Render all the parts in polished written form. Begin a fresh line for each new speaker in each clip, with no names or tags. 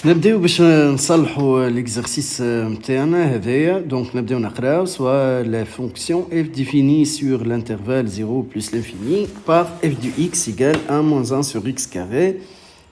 نبداو باش نصلحوا l'exercice نتاعنا هذايا. دونك نبداو نقراو soit la fonction f définie sur l'intervalle 0 plus l'infini par f du x égale 1 moins 1 sur x carré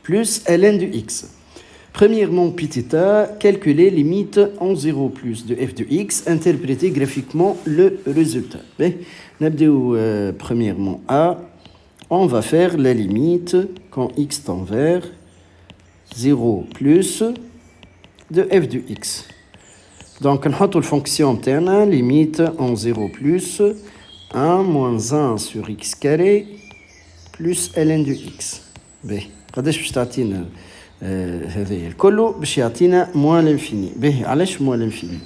plus ln du x. Premièrement, petit a, calculer limite en 0 plus de f de x, interpréter graphiquement le résultat. نبداو premièrement a, on va faire la limite quand x tend vers 0 plus de f de x. Donc, on a la fonction interne, limite en 0 plus 1 moins 1 sur x carré plus ln de x. قداش باش تعطينا هذايا الكل باش يعطينا موان لانفيني. علاش موان لانفيني؟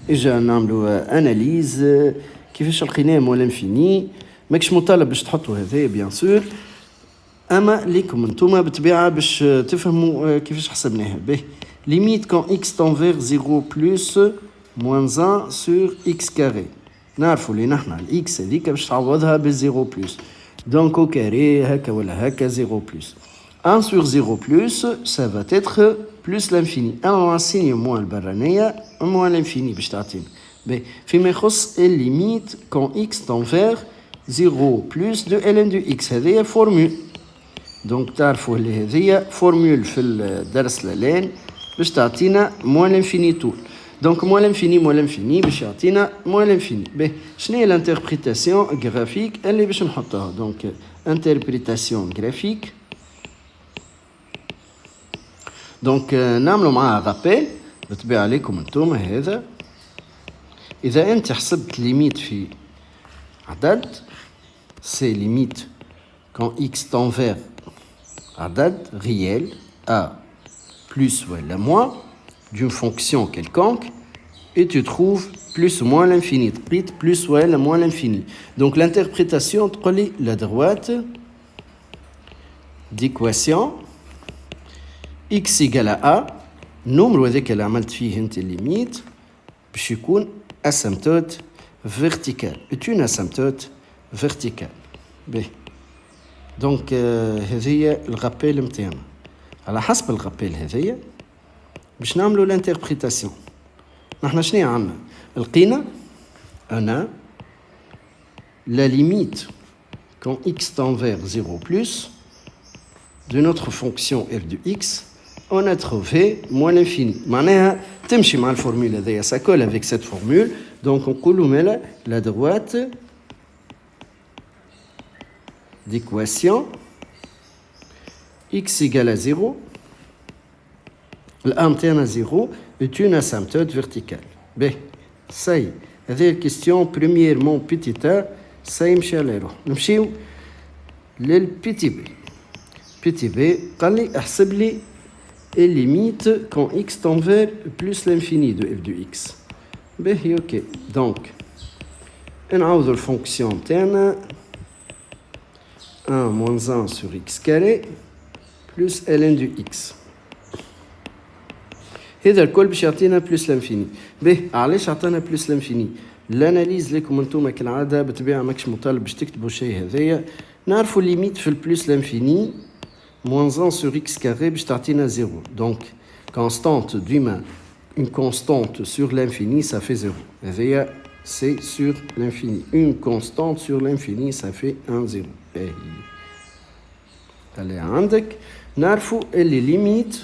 اجا نعملوا اناليز كيفاش لقيناه موان لانفيني. ماكش مطالب باش تحطوا هذايا بيان سور، اما ليكم انتوما بالطبيعه باش تفهموا كيفاش حسبناها. ليميت كون x tend vers 0 plus moins 1 sur x carré. نعرفوا اللي نحنا الاكس هذيك باش تعوضها بالزيرو بلس، دونك او كاري هكا ولا هكا 0 بلس 1 sur 0 plus, ça va être plus l'infini. Alors, on signe moins le barranea, moins l'infini, باش تعطينا. فيما يخص الليميت quand x tend vers 0 plus de ln de x. هذه فورمول. دونك تعرفوا اللي هذه فورمول في الدرس لالين باش تعطينا moins l'infini طول. دونك moins l'infini باش يعطينا moins l'infini. شنو هي الانتربريتاسيون جرافيك اللي باش نحطها؟ دونك انتربريتاسيون جرافيك. دونك نعملوا معاها رابيل بالطبيعة عليكم انتم. هذا إذا أنت حسبت ليميت في عدد، سي ليميت quand x tend vers عدد réel a plus ou moins d'une fonction quelconque et tu trouves plus ou moins l'infini. تقيت plus ou moins l'infini. Donc l'interprétation تقولي la droite d'équation x égale à a، النمر هذاك اللي عملت فيه انت الليميت باش يكون اسمتوت فيرتيكال، une اسمتوت فيرتيكال. دونك هذه الغابيل نتاعنا. على حسب الغابيل هذيا باش نعملوا الانتربريتاسيون. نحنا شنو عندنا؟ لقينا انا la limite quand x tend vers 0 plus de notre fonction f de x, on a trouvé moins l'infini. معناها تمشي مع الفورمule هذيا، ça colle avec cette formule. Donc on colle la droite d'équation x égale à 0, l'antenne à 0 est une asymptote verticale. Ça y est, هذه الكيستيون premièrement petit a ça يمشي على روح. نمشيو للبيتي بي. بيتي بي قال لي احسب لي et limite quand x tend vers plus l'infini de f de x. Ok. Donc, on a la fonction interne 1 moins 1 sur x carré plus ln de x. هذا الكل باش يعطينا بلس لانفيني. علاش عطانا بلس لانفيني؟ الاناليز لكم انتم كالعاده بالطبيعه ماكش مطالب باش تكتبوا شيء هذايا. نعرفوا ليميت في البلس لانفيني moins 1 sur x carré باش تعطينا 0. Donc constante d'humain, une constante sur l'infini ça fait 0. هذايا c'est sur l'infini. Une constante sur l'infini ça fait 1 0. allez عندك نعرفوا اللي ليميت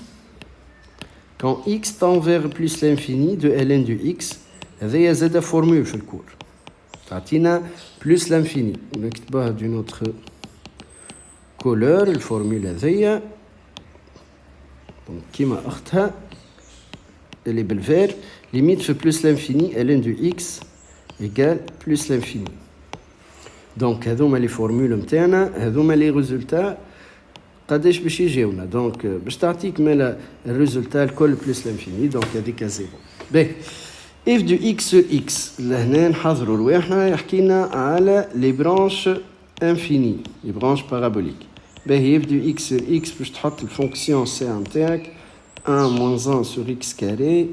quand x tend vers plus l'infini de ln de x. هذايا زاد فورمول في الكور تعطينا plus l'infini. نكتبها d'une autre couleur الفورمولا هذيا. دونك كيما اختها اللي بالفير ليميت في بلس لانفيني ln دو اكس ايكال بلس لانفيني. دونك هذوما لي فورمول نتاعنا، هذوما لي ريزولتا قداش باش يجيونا. دونك باش تعطيك مالا الريزولتا الكل بلس لانفيني. دونك هذيك زيرو. اف دو اكس سور اكس لهنا نحضروا رواحنا يحكينا على لي برانش انفيني، لي برانش بارابوليك. باهي f de x sur x باش تحط الفونكسيون c نتاعك 1 moins 1 sur x carré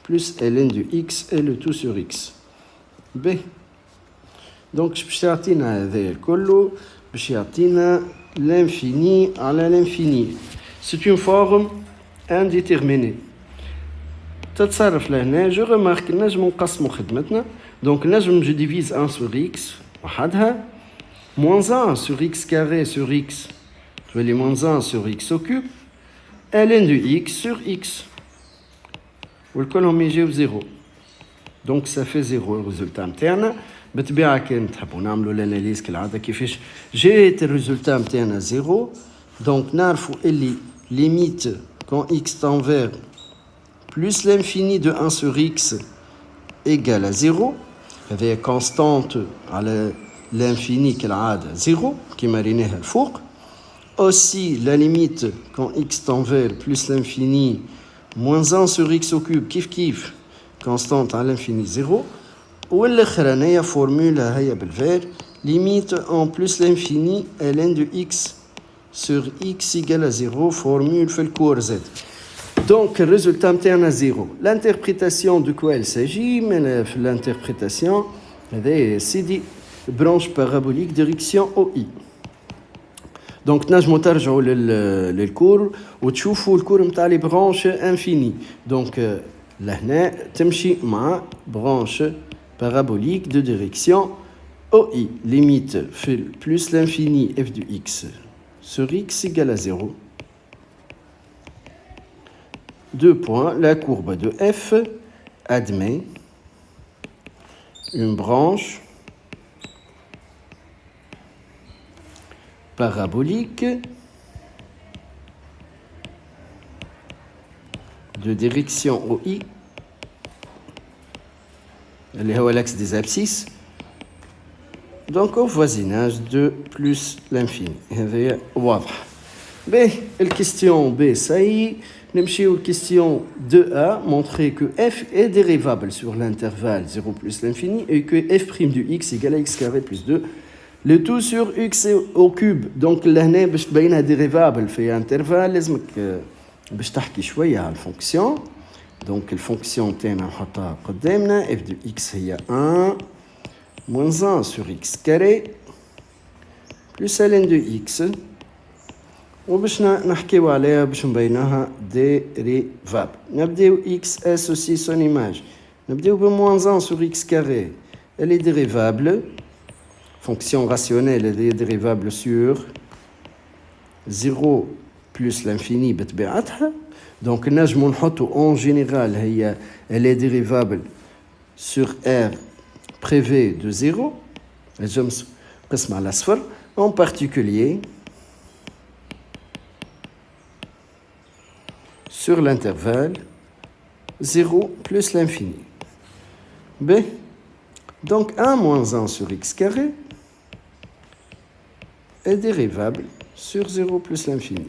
plus ln de x et le tout sur x. باهي دونك باش تعطينا هذا الكل باش يعطينا l'infini على l'infini. C'est une forme indéterminé. تتصرف لهنا je remarque نجم نقسمو خدمتنا. Donc نجم je divise 1 sur x وحدها moins 1 sur x carré sur x تولي moins 1 sur x au cube ln de x sur x والكلهم يجيو 0. Donc ça fait 0 le résultat نتاعنا. بالطبيعة كان تحبوا نعملوا l'analyse كالعادة كيفاش جات الريزولتا نتاعنا 0. Donc نعرفوا اللي limite quand x tend vers plus l'infini de 1 sur x égale à 0. هذه constante على l'infini كالعادة 0 كما ريناها الفوق. Aussi la limite quand x tend vers plus l'infini moins 1 sur x au cube كيف constante à l'infini 0. والأخرانية formule هيا بالفير limite en plus l'infini ln de x sur x égale à 0 formule في الكور z. Donc le résultat نتاعنا 0. L'interprétation de quoi il s'agit? Mais l'interprétation c'est dit branche parabolique direction OI. Donc نجمو ترجعوا للكور وتشوفوا الكور نتاع لي برانش انفيني. دونك لهنا تمشي مع branche parabolique de direction OI. Limite في plus l'infini f de x sur x égale à 0. Deux points, la courbe de f admet une branche parabolique de direction OI, اللي هو l'axe des abscisses, donc au voisinage de plus l'infini. هذا واضح. B, la question B, ça y est. نمشيو question 2a, montrer que f est dérivable sur l'intervalle 0 plus l'infini et que f' de x égale à x carré plus 2, le tout sur x au cube. Donc لهنا باش تبينها dérivable في intervalle لازمك باش تحكي شوية على الفونكسيون. Donc الفونكسيون تاعنا نحطها قدامنا f de x هي 1 moins 1 sur x carré plus ln de x. وباش نحكيو عليها باش نبينوها dérivable. نبداو x associe son image. نبداو ب moins 1 sur x carré. Elle est dérivable. Fonction rationnelle, elle est dérivable sur 0 plus l'infini بطبيعتها. Donc نجمو نحطو en général هي elle est dérivable sur r privé de 0. الجمس قسم على صفر. En particulier sur l'intervalle 0 plus l'infini. B. Donc 1 moins 1 sur x carré est dérivable sur 0 plus l'infini.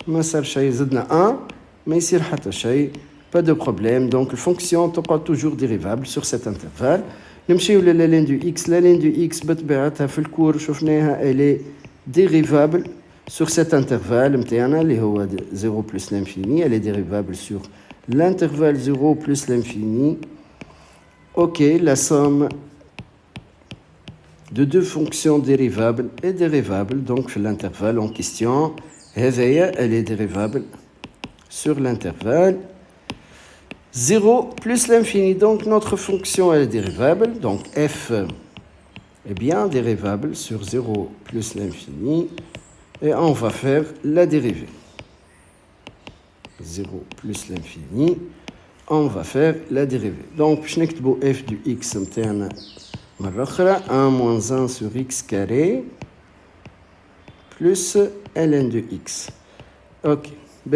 ما صار شيء زدنا 1 ما يصير حتى شيء. Pas de problème. Donc la fonction تبقى toujours dérivable sur cet intervalle. نمشيو لللين du x. La ligne du x بطبيعتها في الكور شفناها elle est dérivable sur cet intervalle متاعنا اللي هو 0 plus l'infini. Elle est dérivable sur l'intervalle 0 plus l'infini. Ok, la somme de deux fonctions dérivables est dérivable donc sur l'intervalle en question. Elle est dérivable sur l'intervalle 0 plus l'infini. Donc notre fonction est dérivable. Donc f est bien dérivable sur 0 plus l'infini. Et on va faire la dérivée. 0 plus l'infini. On va faire la dérivée. Donc, je n'ai f du x متاعنا مرة أخرى 1 moins 1 sur x carré plus ln de x. Ok. B.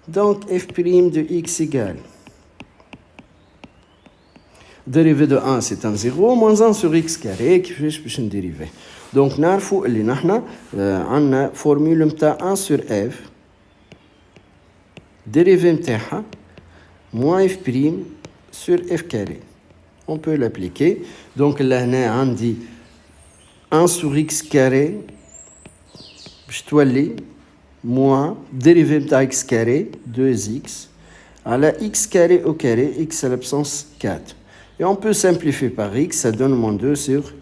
Donc, f' de x égale. Dérivée de 1, c'est un 0, moins 1 sur x carré, كيفاش باش نديريفيه. Donc, نعرفوا اللي نحنا عندنا فورمول متاع 1 sur f dérivée متاعها moins f' sur f carré. On peut l'appliquer. Donc là, on dit 1 sur x carré, je dois aller moins dérivée de x carré, 2x, à la x carré au carré, x à l'absence 4. Et on peut simplifier par x, ça donne moins 2 sur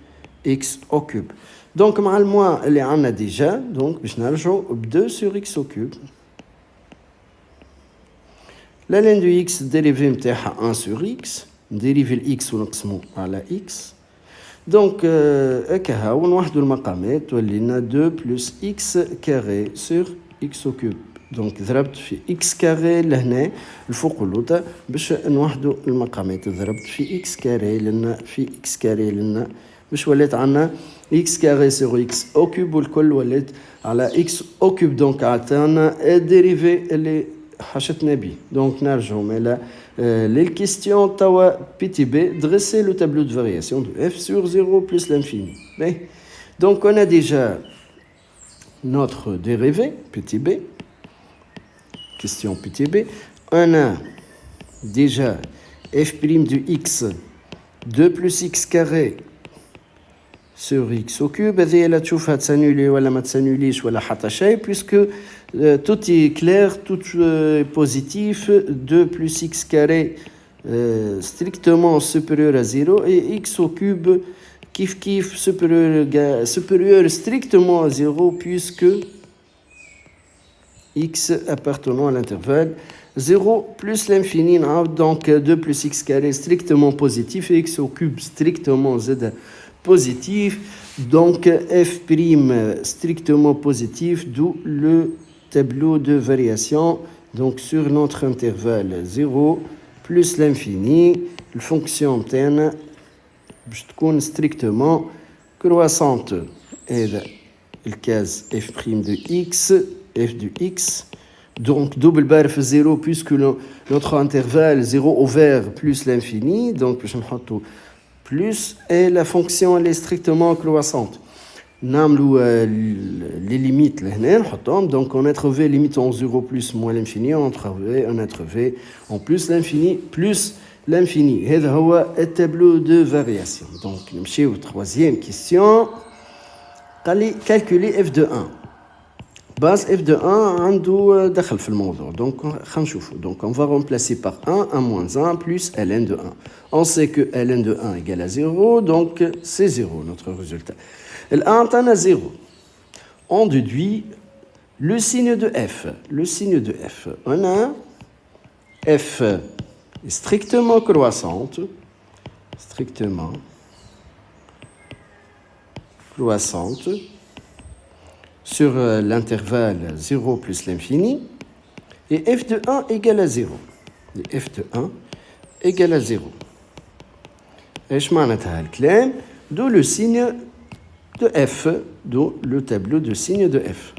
x au cube. Donc, moins, elle est en a déjà, donc je n'ai 2 sur x au cube. La ln de x dérivée متاعها 1 sur x dérivé x ونقسمو على x. Donc هكا هاو نوحدو المقامات تولي لنا 2 plus x carré sur x au cube. Donc ضربت في x carré لهنا الفوق واللوطة باش نوحدو المقامات. ضربت في x carré لنا في x carré لنا باش ولات عنا x carré sur x au cube والكل ولات على x au cube. Donc عطانا dérivé اللي حشتنا بيه. Donc نرجعو على les questions توا PTB. Dresser le tableau de variation de f sur 0 plus l'infini. Donc on a déjà notre dérivé PTB. Question PTB. On a déjà f' de x 2 plus x carré sur x au cube. هذه لا تشوفها تسانولي ولا ما تسانوليش ولا حتى شيء puisque tout est clair, tout est positif. 2 plus x carré strictement supérieur à 0 et x au cube kiff supérieur strictement à 0 puisque x appartenant à l'intervalle 0 plus l'infini. Donc 2 plus x carré strictement positif et x au cube strictement z positif. Donc f' strictement positif, d'où le tableau de variation. Donc sur notre intervalle 0 plus l'infini, la fonction تاعنا باش تكون strictement croissante. هذا الكاز f' de x, f de x. Donc double barre 0 puisque notre intervalle 0 ouvert plus l'infini. Donc باش نحطو plus et la fonction elle est strictement croissante. نعملو les limites لهنا نحطهم. Donc on a trouvé limite en 0 plus moins l'infini, on a trouvé en plus l'infini plus l'infini. هذا هو الtableau de variation. Donc نمشيو troisième question. قال لي calculer f de 1. base f de 1 عنده دخل في الموضوع. Donc خلينا نشوفو. Donc on va remplacer par 1 moins 1 plus ln de 1. On sait que ln de 1 égale à 0, donc c'est 0 notre résultat. الآن عطانا 0. On déduit le signe de f. Le signe de f. On a f strictement croissante. Strictement croissante sur l'intervalle 0 plus l'infini. Et f de 1 égale à 0. Et f de 1 égale à 0. ايش معناتها الكلام؟ d'où le signe de f, d'où le tableau de signe de f.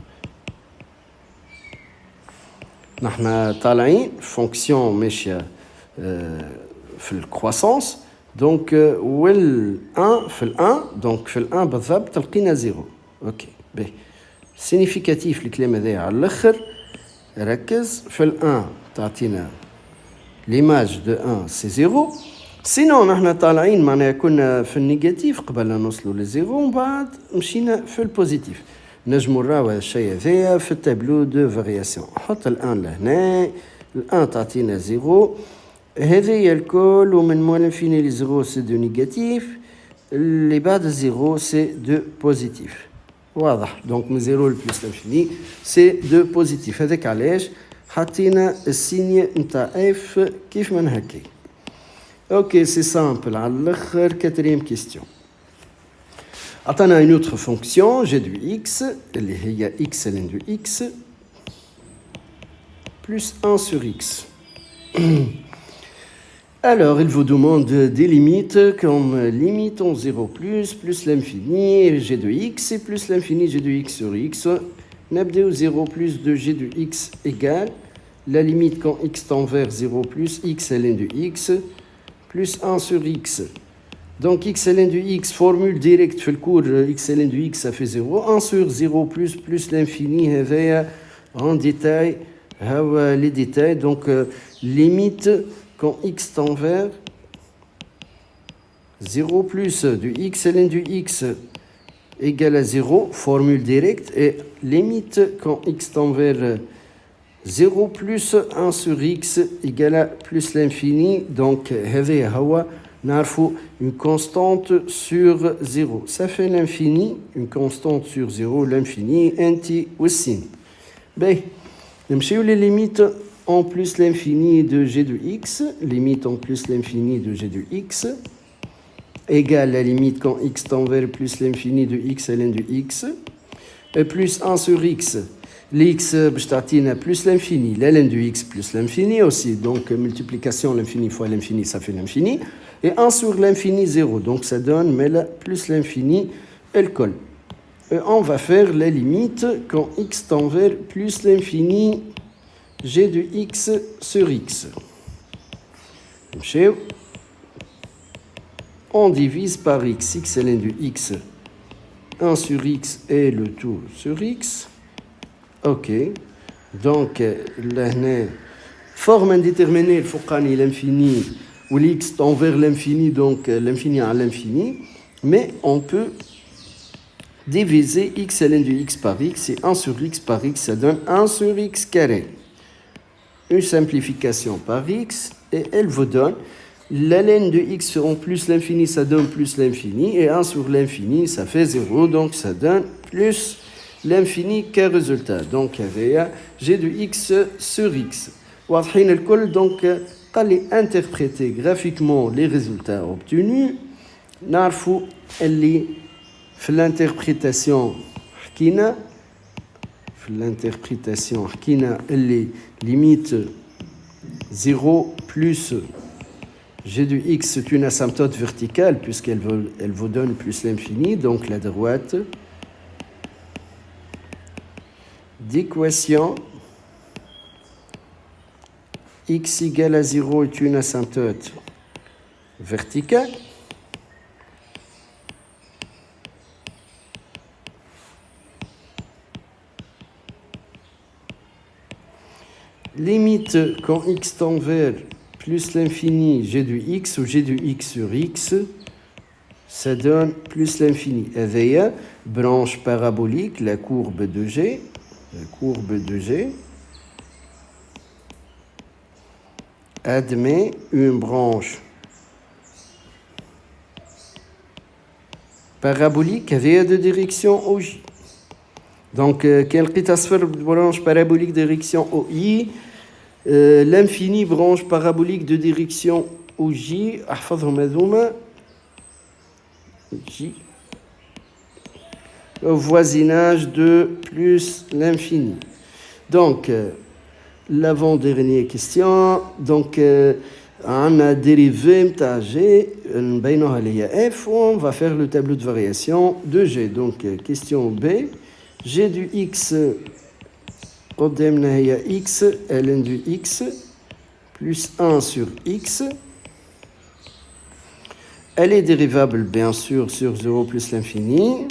نحنا طالعين fonction ماشية في الكرواسانس. donc وال 1 في ال 1 donc في ال 1 بالضبط لقينا 0. اوكي باهي significatif الكلام هذا على الاخر. ركز في ال 1 تعطينا l'image de 1 c'est 0. sinon نحنا طالعين معناها كنا في النيجاتيف قبل نوصلوا للزيرو ومن بعد مشينا في البوزيتيف. نجموا نراو هذا الشيء هذايا في التابلو دو فارياسيون. حط الان لهنا الان تعطينا 0. هذايا الكل ومن موان الانفيني لي 0 سي دو نيجاتيف اللي بعد الزيرو سي دو بوزيتيف. واضح. دونك من 0 لبلس الانفيني سي دو بوزيتيف. هذاك علاش حطينا السيني نتاع اف كيف من هكا. Ok, c'est simple. À l'autre, quatrième question. On a une autre fonction, g de x, il y a x ln de x, plus 1 sur x. Alors, il vous demande des limites comme limite en 0 plus l'infini g de x et plus l'infini g de x sur x. N'abdéo 0 plus de g de x égale la limite quand x tend vers 0 plus x ln de x plus 1 sur x. Donc x ln de x, formule directe في الكور x ln de x ça fait 0. 1 sur 0 plus l'infini هذايا en détail. Les détails. Donc limite quand x tend vers 0 plus de x ln de x égale à 0, formule directe. Et limite quand x tend vers 0 plus 1 sur x égale à plus l'infini. Donc هذا هو نعرفوا une constante sur 0. Ça fait l'infini, une constante sur 0, l'infini, انتي والسين. باهي نمشيو les limites en plus l'infini de g de x, limite en plus l'infini de g de x, égale la limite quand x tend vers plus l'infini de x ln de x, et plus 1 sur x, l'x plus l'infini, ln de x plus l'infini aussi, donc multiplication l'infini fois l'infini, ça fait l'infini, et 1 sur l'infini 0, donc ça donne mais là, plus l'infini, elle colle. Et on va faire la limite quand x tend vers plus l'infini g de x sur x. On divise par x, x ln de x, 1 sur x et le tout sur x. Ok, donc la forme indéterminée, il faut qu'on l'infini, ou l'x tend vers l'infini, donc l'infini à l'infini, mais on peut diviser x ln de x par x, et 1 sur x par x, ça donne 1 sur x carré. Une simplification par x, et elle vous donne ln de x en plus l'infini, ça donne plus l'infini, et 1 sur l'infini, ça fait 0, donc ça donne plus l'infini qu'un résultat. Donc, il y a g de x sur x. Donc, allez interpréter graphiquement les résultats obtenus. Narfou, elle est l'interprétation حكينا elle est limite 0 plus g de x, c'est une asymptote verticale puisqu'elle vous donne plus l'infini, donc la droite d'équation x égale à 0 est une asymptote verticale. Limite quand x tend vers plus l'infini g de x ou g de x sur x, ça donne plus l'infini. هذيا branche parabolique, la courbe de g, admet une branche parabolique avec de direction OJ. Donc, quelle branche parabolique de direction OI, l'infini branche parabolique de direction OJ, au voisinage de plus l'infini. Donc, l'avant-dernière question, donc, on a dérivé g, f, on va faire le tableau de variation de g. Donc, question B, g du x, x, ln du x, plus 1 sur x. Elle est dérivable, bien sûr, sur 0 plus l'infini.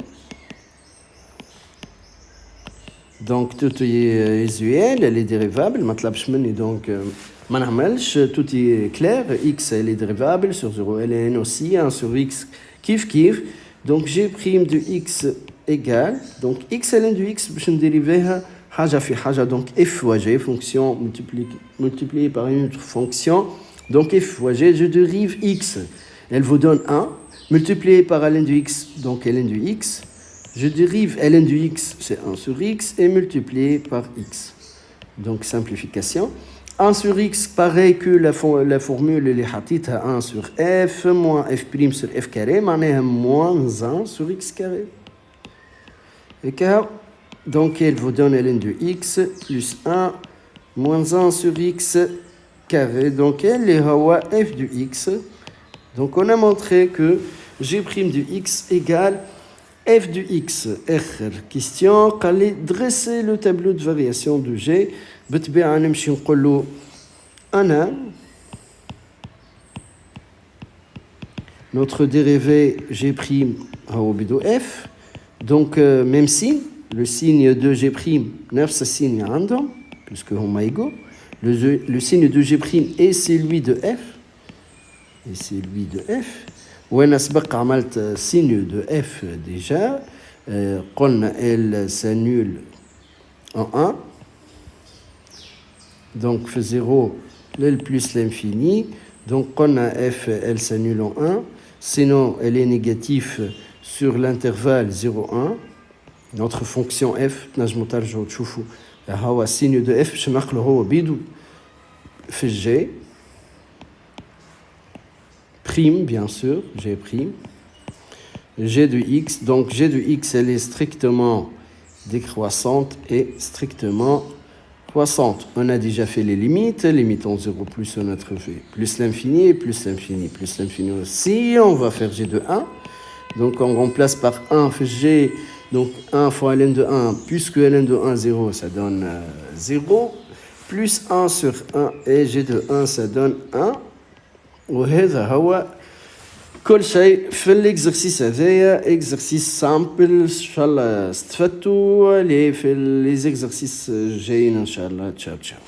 Donc, tout est usuel, elle est dérivable. Donc, tout est clair. X, elle est dérivable sur 0. Ln aussi, 1 sur x, kif. Donc, g' de x égale. Donc, x ln du x, je vais dériver haja fi haja. Donc, f fois g, fonction multipliée par une autre fonction. Donc, f fois g, je dérive x. Elle vous donne 1, multiplié par ln du x, donc ln du x. Je dérive ln du x, c'est 1 sur x, et multiplié par x. Donc, simplification. 1 sur x, pareil que la formule, elle est à 1 sur f, moins f' sur f carré, mais moins 1 sur x carré. Donc, elle vous donne ln de x, plus 1, moins 1 sur x carré. Donc, elle est f de x. Donc, on a montré que g' de x égale f de x. Question, qu'allez dresser le tableau de variation de g. Notre dérivé g' f. Donc, même signe, le signe de g', نفس السين عندهم, puisque هما égaux. Le signe de g' est celui de f. Et c'est lui de f. وانا سبق عملت signe de f déjà. قلنا elle s'annule en 1. Donc fait 0 l plus l'infini. Donc قلنا f elle s'annule en 1. Sinon elle est négative sur l'intervalle 0,1. Notre fonction f نجمو ترجعوا تشوفوا هو signe de f باش نقلو هو بيدو في G prime bien sûr, G prime, G de X, donc G de X elle est strictement décroissante et strictement croissante. On a déjà fait les limites, limitons 0 plus notre V, plus l'infini et plus l'infini, plus l'infini aussi, on va faire G de 1, donc on remplace par 1 fait G, donc 1 fois ln de 1, puisque ln de 1, 0, ça donne 0, plus 1 sur 1, et G de 1, ça donne 1, وهذا هو كل شيء في الاكزرسيس هذايا اكزرسيس سامبل ان شاء الله استفدتوا لي في لي زيكزرسيس جايين ان شاء الله تشاو تشاو